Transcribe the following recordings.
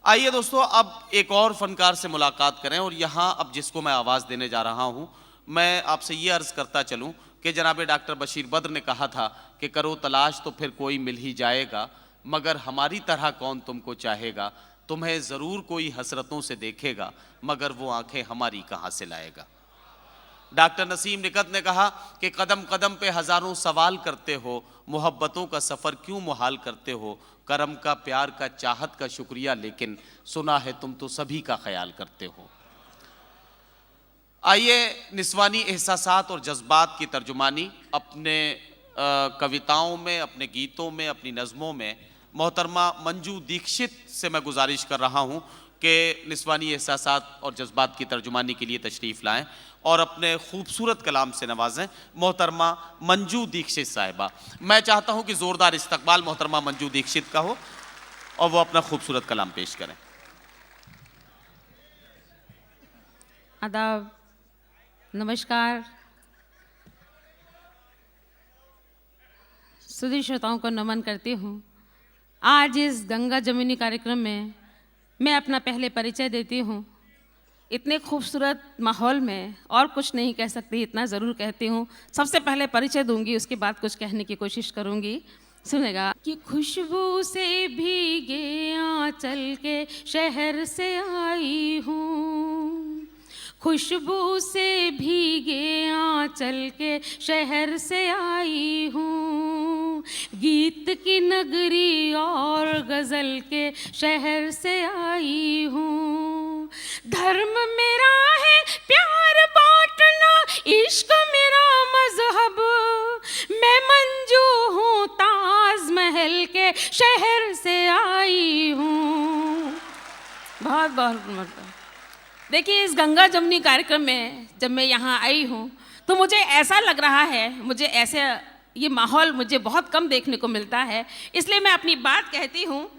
आइए दोस्तों, अब एक और फनकार से मुलाकात करें और यहाँ अब जिसको मैं आवाज़ देने जा रहा हूँ, मैं आपसे ये अर्ज़ करता चलूँ कि जनाब डॉक्टर बशीर बद्र ने कहा था कि करो तलाश तो फिर कोई मिल ही जाएगा, मगर हमारी तरह कौन तुमको चाहेगा, तुम्हें ज़रूर कोई हसरतों से देखेगा, मगर वो आंखें हमारी कहाँ से लाएगा। डॉक्टर नसीम निकत ने कहा कि कदम कदम पे हज़ारों सवाल करते हो, मोहब्बतों का सफ़र क्यों मुहाल करते हो, करम का, प्यार का, चाहत का शुक्रिया, लेकिन सुना है तुम तो सभी का ख्याल करते हो। आइए निस्वानी एहसासात और जज्बात की तर्जुमानी अपने कविताओं में, अपने गीतों में, अपनी नज़मों में मोहतरमा मंजू दीक्षित से मैं गुजारिश कर रहा हूँ कि निस्वानी एहसासात और जज्बात की तर्जुमानी के लिए तशरीफ़ लाएं और अपने खूबसूरत कलाम से नवाजें मोहतरमा मंजू दीक्षित साहिबा। मैं चाहता हूँ कि ज़ोरदार इस्तकबाल मोहतरमा मंजू दीक्षित का हो और वो अपना खूबसूरत कलाम पेश करें। आदाब, नमस्कार। सुधी श्रोताओं को नमन करती हूँ। आज इस गंगा जमुनी कार्यक्रम में मैं अपना पहले परिचय देती हूँ। इतने खूबसूरत माहौल में और कुछ नहीं कह सकती, इतना ज़रूर कहती हूँ। सबसे पहले परिचय दूंगी, उसके बाद कुछ कहने की कोशिश करूँगी। सुनेगा कि खुशबू से भीगे आंचल के शहर से आई हूँ, खुशबू से भीगे आंचल के शहर से आई हूँ, गीत की नगरी और गज़ल के शहर से आई हूँ। धर्म मेरा है प्यार बांटना, इश्क मेरा मजहब, मैं मंजू हूँ ताज महल के शहर से आई हूँ। बहुत बहुत मरतबा। देखिए, इस गंगा जमुनी कार्यक्रम में जब मैं यहाँ आई हूँ तो मुझे ऐसा लग रहा है, मुझे ऐसे ये माहौल मुझे बहुत कम देखने को मिलता है, इसलिए मैं अपनी बात कहती हूँ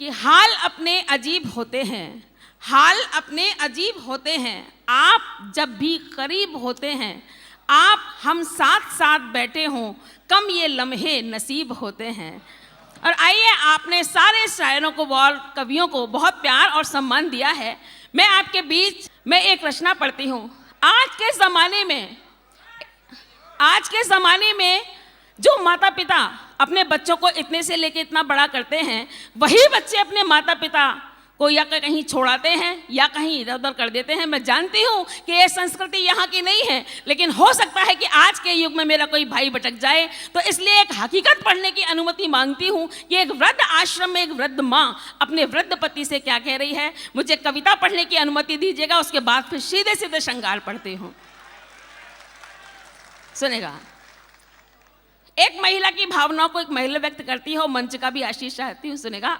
कि हाल अपने अजीब होते हैं, हाल अपने अजीब होते हैं। आप जब भी करीब होते हैं, आप हम साथ साथ बैठे हों, कम ये लम्हे नसीब होते हैं। और आइए, आपने सारे शायरों को और कवियों को बहुत प्यार और सम्मान दिया है। मैं आपके बीच में एक रचना पढ़ती हूँ। आज के ज़माने में जो माता पिता अपने बच्चों को इतने से लेके इतना बड़ा करते हैं, वही बच्चे अपने माता पिता को या कहीं छोड़ाते हैं या कहीं इधर उधर कर देते हैं। मैं जानती हूँ कि ये संस्कृति यहाँ की नहीं है, लेकिन हो सकता है कि आज के युग में मेरा कोई भाई भटक जाए, तो इसलिए एक हकीकत पढ़ने की अनुमति मांगती हूँ कि एक वृद्ध आश्रम में एक वृद्ध माँ अपने वृद्ध पति से क्या कह रही है। मुझे कविता पढ़ने की अनुमति दीजिएगा, उसके बाद फिर सीधे सीधे श्रृंगार पढ़ती हूँ। सुनेगा। एक महिला की भावनाओं को एक महिला व्यक्त करती है और मंच का भी आशीष चाहती हूँ। सुनेगा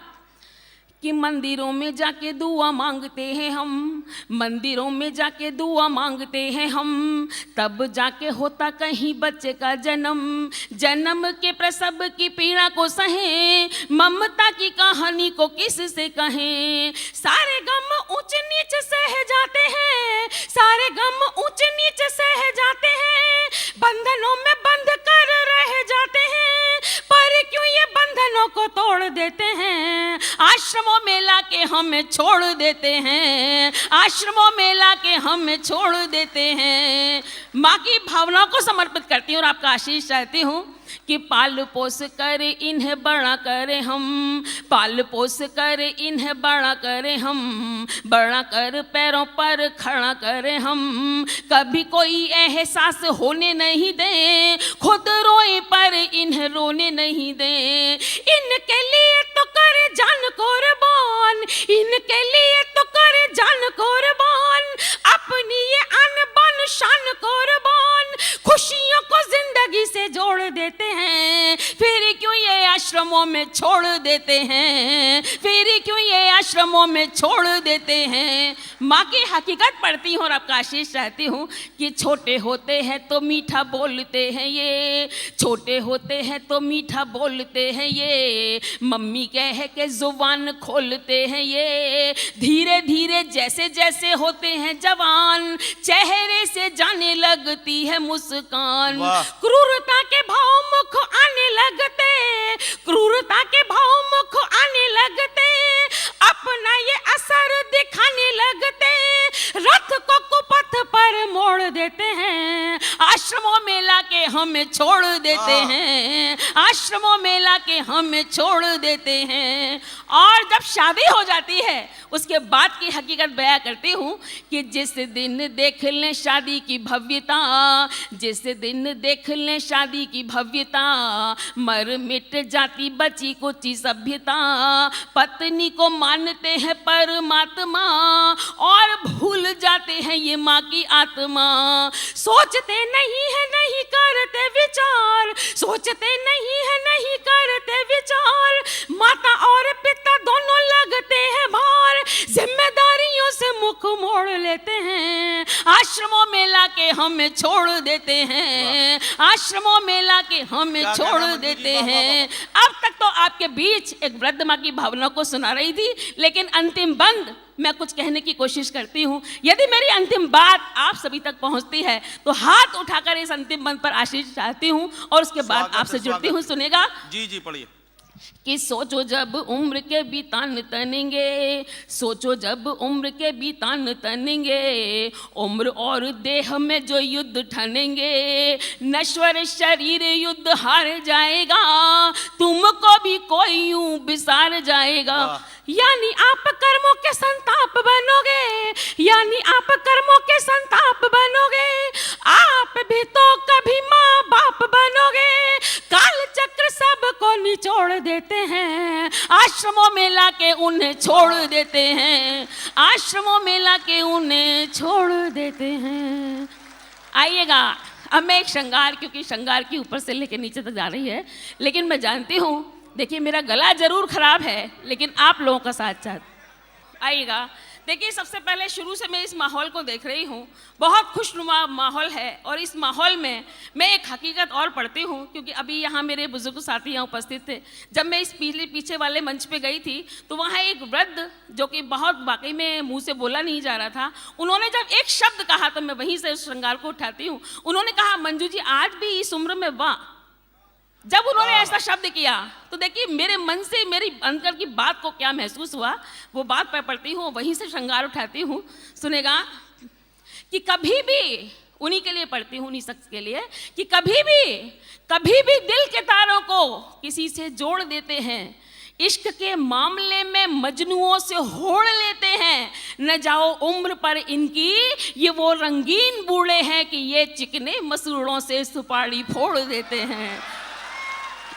कि मंदिरों में जाके दुआ मांगते हैं हम, मंदिरों में जाके दुआ मांगते हैं हम, तब जाके होता कहीं बच्चे का जन्म, जन्म के प्रसव की पीड़ा को सहें, ममता की कहानी को किस से कहें। सारे गम ऊंच नीच सह जाते हैं, सारे गम ऊंच नीच सह जाते हैं, बंधनों में बंध कर रह जाते हैं, पर क्यों ये बंधनों को तोड़ देते हैं, आश्रमों में लाके हमें छोड़ देते हैं, आश्रमों में लाके हमें छोड़ देते हैं। माँ की भावनाओं को समर्पित करती हूँ और आपका आशीष चाहती हूँ कि पाल पोस कर इन्हें बड़ा करें हम, पाल पोस कर इन्हें बड़ा करें हम, बड़ा कर पैरों पर खड़ा करें हम, कभी कोई एहसास होने नहीं दें, खुद रोए पर इन्हें रोने नहीं दें। इनके लिए तो कर जान कुर्बान, इनके लिए तो कर जान कुर्बान, अपनी ये अनबन शान कुर्बान, खुशियों को जिंदगी से जोड़ देते हैं, फिर क्यों ये आश्रमों में छोड़ देते हैं, फिर क्यों ये आश्रमों में छोड़ देते हैं। माँ की हकीकत पढ़ती हूँ और आपका आशीष चाहती हूँ कि छोटे होते हैं तो मीठा बोलते हैं ये, छोटे होते हैं तो मीठा बोलते हैं ये, मम्मी कह के जुबान खोलते हैं ये, धीरे धीरे जैसे जैसे होते हैं जवान, चेहरे से जाने लगती है मुस्कान, क्रूरता के भाव मुख आने लगते, क्रूरता के भाव मुख आने लगते, अपने पर मोड़ देते हैं, आश्रमों में लाके हमें छोड़ देते हैं, आश्रमों में लाके हमें छोड़ देते हैं। और जब शादी हो जाती है उसके बाद की हकीकत बयां करती हूँ कि जिस दिन देख लें शादी की भव्यता, जिस दिन देख लें शादी की भव्यता, मर मिट जाती बची कुछ सभ्यता, पत्नी को मानते हैं परमात्मा और भूल जाते हैं ये माँ की आत्मा। सोचते नहीं है नहीं करते विचार, सोचते नहीं है नहीं करते विचार, माता और पिता दोनों लगते हैं भार, जिम्मेदारियों से मुख मोड़ लेते हैं, आश्रमों में लाके हमें छोड़ देते हैं, आश्रमों में लाके हमें छोड़ देते हैं। अब तक तो आपके बीच एक वृद्ध माँ की भावना को सुना रही थी, लेकिन अंतिम बंद मैं कुछ कहने की कोशिश करती हूँ। यदि मेरी अंतिम बात आप सभी तक पहुँचती है तो हाथ उठाकर इस अंतिम बंद पर आशीष चाहती हूँ और उसके बाद आपसे जुड़ती हूँ। सुनेगा? जी जी पढ़िए। कि सोचो जब उम्र के बीतान तनेंगे, सोचो जब उम्र के बीतान तनेंगे, उम्र और देह में जो युद्ध ठनेंगे, नश्वर शरीर युद्ध हार जाएगा, तुमको भी कोई यूं बिसार जाएगा। यानी आप कर्मों के संताप बनोगे, यानी आप कर्मों के संताप बनोगे, आप भी तो कभी माँ बाप बनोगे। काल चक्र सबको निचोड़ देते हैं, आश्रमों में लाके उन्हें छोड़ देते हैं, आश्रमों में लाके उन्हें छोड़ देते हैं। आइएगा, अब मैं एक श्रृंगार, क्योंकि श्रृंगार की ऊपर से लेकर नीचे तक जा रही है, लेकिन मैं जानती हूँ, देखिए मेरा गला जरूर खराब है लेकिन आप लोगों का साथ साथ। आइएगा, देखिए सबसे पहले शुरू से मैं इस माहौल को देख रही हूँ, बहुत खुशनुमा माहौल है और इस माहौल में मैं एक हकीकत और पढ़ती हूँ, क्योंकि अभी यहाँ मेरे बुजुर्ग साथी यहाँ उपस्थित थे। जब मैं इस पीछे वाले मंच पे गई थी तो वहाँ एक वृद्ध, जो कि बहुत वाकई में मुंह से बोला नहीं जा रहा था, उन्होंने जब एक शब्द कहा तो मैं वहीं से उस श्रृंगार को उठाती हूँ। उन्होंने कहा, मंजू जी आज भी इस उम्र में वाह। जब उन्होंने ऐसा शब्द किया तो देखिए मेरे मन से मेरी अंदर की बात को क्या महसूस हुआ, वो बात मैं पढ़ती हूँ, वहीं से श्रृंगार उठाती हूँ। सुनेगा कि कभी भी, उन्हीं के लिए पढ़ती हूँ, उन्हीं शख्स के लिए, कि कभी भी दिल के तारों को किसी से जोड़ देते हैं, इश्क के मामले में मजनुओं से होड़ लेते हैं, न जाओ उम्र पर इनकी ये वो रंगीन बूढ़े हैं कि ये चिकने मसूड़ों से सुपारी फोड़ देते हैं।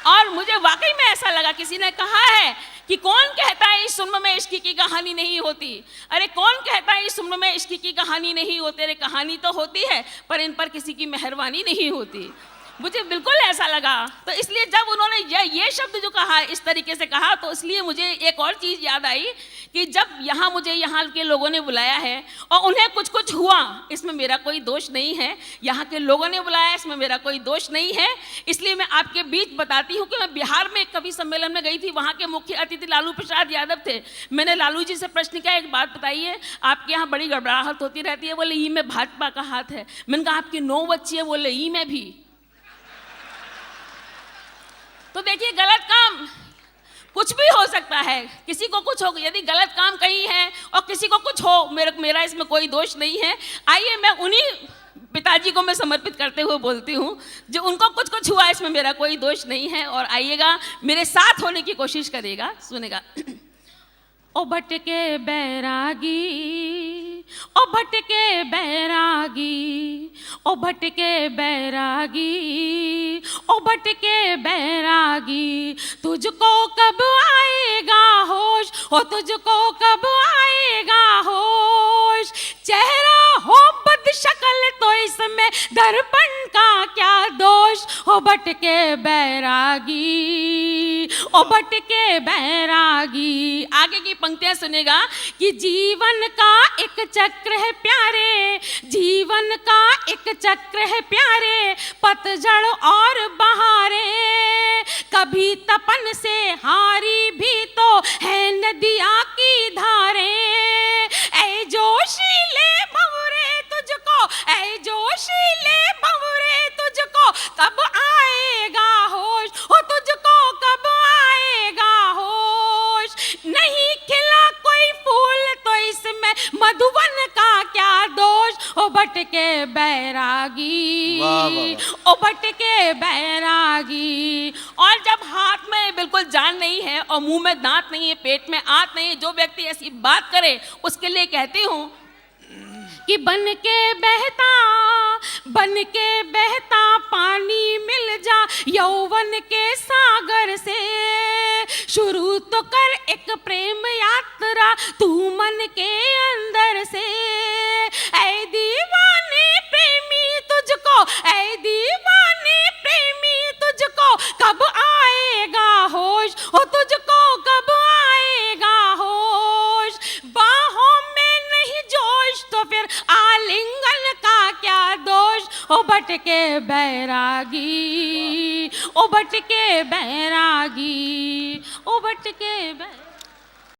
और मुझे वाकई में ऐसा लगा, किसी ने कहा है कि कौन कहता है इस उम्र में इश्क की कहानी नहीं होती। अरे कौन कहता है इस उम्र में इश्क की कहानी नहीं होती? अरे कहानी तो होती है पर इन पर किसी की मेहरबानी नहीं होती। मुझे बिल्कुल ऐसा लगा। तो इसलिए जब उन्होंने ये शब्द जो कहा, इस तरीके से कहा, तो इसलिए मुझे एक और चीज़ याद आई कि जब यहाँ मुझे यहाँ के लोगों ने बुलाया है और उन्हें कुछ हुआ, इसमें मेरा कोई दोष नहीं है। यहाँ के लोगों ने बुलाया, इसमें मेरा कोई दोष नहीं है। इसलिए मैं आपके बीच बताती हूँ कि मैं बिहार में एक कवि सम्मेलन में गई थी, वहाँ के मुख्य अतिथि लालू प्रसाद यादव थे। मैंने लालू जी से प्रश्न किया, एक बात बताइए, आपके यहाँ बड़ी गड़बड़ाहट होती रहती है। बोले ई में भाजपा का हाथ है। मैंने कहा आपकी 9 बच्ची है? बोले ई में भी। तो देखिए गलत काम कुछ भी हो सकता है, किसी को कुछ हो, यदि गलत काम कहीं है और किसी को कुछ हो, मेरा इसमें कोई दोष नहीं है। आइए मैं उन्हीं पिताजी को मैं समर्पित करते हुए बोलती हूँ जो उनको कुछ हुआ, इसमें मेरा कोई दोष नहीं है। और आइएगा, मेरे साथ होने की कोशिश करिएगा। सुनेगा। ओ भटके बैरागी, ओ भटके बैरागी, ओ भटके बैरागी, ओ भटके बैरागी, तुझको कब आएगा होश, ओ तुझको कब आएगा होश। चेहरा हो बदशक्ल तो इसमें दर्पण का क्या दोष। ओ भटके बैरागी, ओ भटके बैरागी। आगे की पंक्तियां सुनेगा कि जीवन का एक चक्र है प्यारे, जीवन का एक चक्र है प्यारे, पतझड़ और बहारे, कभी तपन से हारी भी तो है नदिया की धारे। ऐ जोशीले भंवरे तुझको, ऐ जोशीले भंवरे तुझको कब आएगा होश, हो तुझको कब आएगा होश। नहीं खिला कोई फूल तो इसमें मधुवन का क्या दोष। ओ ओ भटके बैरागी, वाह, वाह, वाह। ओ भटके बैरागी। और जब हाथ में बिल्कुल जान नहीं है और मुंह में दांत नहीं है, पेट में आंत नहीं है, जो व्यक्ति ऐसी बात करे उसके लिए कहती हूँ कि बन के बहता पानी मिल जा यौवन के सागर से, शुरू तो कर एक प्रेम यात्रा तू मन के अंदर से। ऐ दीवाने प्रेमी तुझको, ऐ दीवाने प्रेमी तुझको कब आएगा होश, हो तुझको कब आएगा होश। बाहों में नहीं जोश तो फिर आलिंगन का क्या दोष। ओ भटके बैरागी, ओ भटके बैरागी, ओ भटके बैरागी।